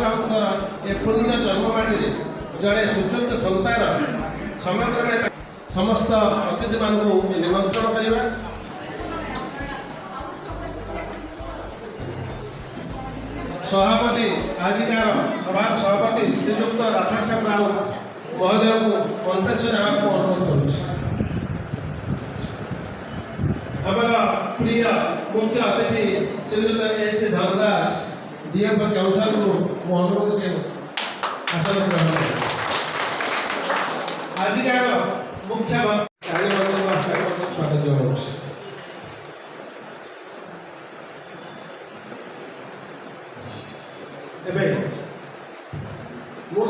ଅଭିଭାବକଙ୍କର ଏ ପୁଣ୍ୟ ଜନ୍ମବାଣୀରେ ଜଣେ ସୁଯୋଗ୍ୟ ସନ୍ତାନ ସମଗ୍ରରେ ସମସ୍ତ ଅତିଥିମାନଙ୍କୁ ନିମନ୍ତ୍ରଣ କରିବା। ସଭାପତି ଆଜିକାର ସଭାର ସଭାପତି ଶ୍ରୀଯୁକ୍ତ ରାଧାଶ୍ୟାମ ରାଉତ ମହୋଦୟଙ୍କୁ ମଞ୍ଚରେ ନେବାକୁ ଅନୁରୋଧ କରୁଛି। ଆମର ପ୍ରିୟ ମୁଖ୍ୟ ଅତିଥି ଶ୍ରୀଯୁକ୍ତ ଏଚ୍ ଧନରାଜ DF କାଉନସିଲରଙ୍କୁ ମୁଁ ଅନୁରୋଧ ସେ ଆସନ ଗ୍ରହଣ କରେ। ଆଜିକାର ମୁଖ୍ୟ ସ୍ୱାଗତ ଜଣାଉଛି। ଏବେ ମୁଁ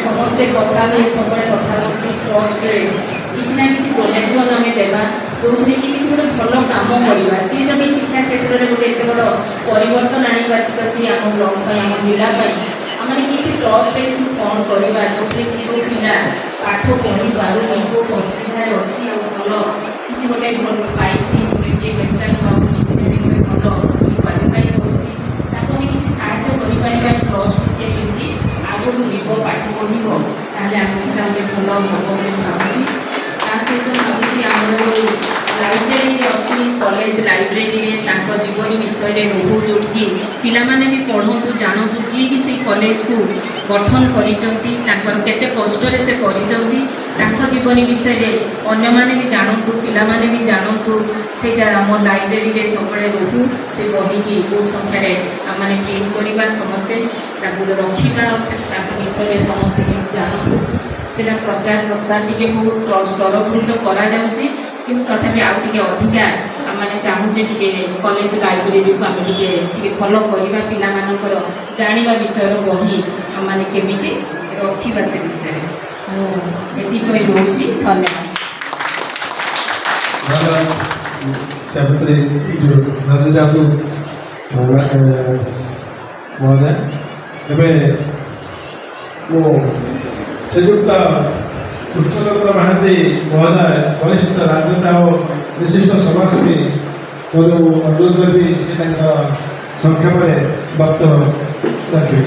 समस्ते कथा सब कथा ट्रस्ट किसी ना कि प्रोजेक्शन आम देवा जो कि किसी गोटे भल कम करवा सी जब शिक्षा क्षेत्र में गोटे एत बड़ परिवर्तन आनी आम ब्लॉक आम जिलापाई आम किसी ट्रस्ट किसी फंड करवा जो कि पिला पाठ पढ़ी पारे बहुत असुविधा अच्छी भल किसी गोटे भल पाई गोटे मेडिकल भल क्वालिफाई कर किसी साहय कर ट्रस्ट सी केमी आगे को जीव पाठ पढ़ो ताले आम गोटे भल हम भावुँ सहित भावी आम लाइब्रेरी अच्छी कॉलेज लाइब्रेरी जीवन विषय रोहू जो पिलाने भी पढ़ु जानतु जी कि से कॉलेज को गठन करते कष्ट से कर जीवन विषय अन्य माने भी जानतु पिलाने भी जानतु से आम लाइब्रेरी सब रोहू से बही की बहुत संख्यार आम प्रिंट करवा समस्ते रखा विषय समस्ते जानतु से प्रचार प्रसार टी बहुत ट्रस्ट तरफ तो करा कि तथापि अधिका आम चाहूचे कॉलेज लाइब्रेरी को आम भल करवा पिलाମାନଙ୍କର जानिबा विषय बही आम केमी रखा से विषय मुझे रोचे धन्यवाद। श्रीयुक्त कृष्णचंद्र महांती महोदय वरिष्ठ राजनेता और विशिष्ट समाजसेवी अनुरोध करी से संक्षेप वक्तव्य रखे।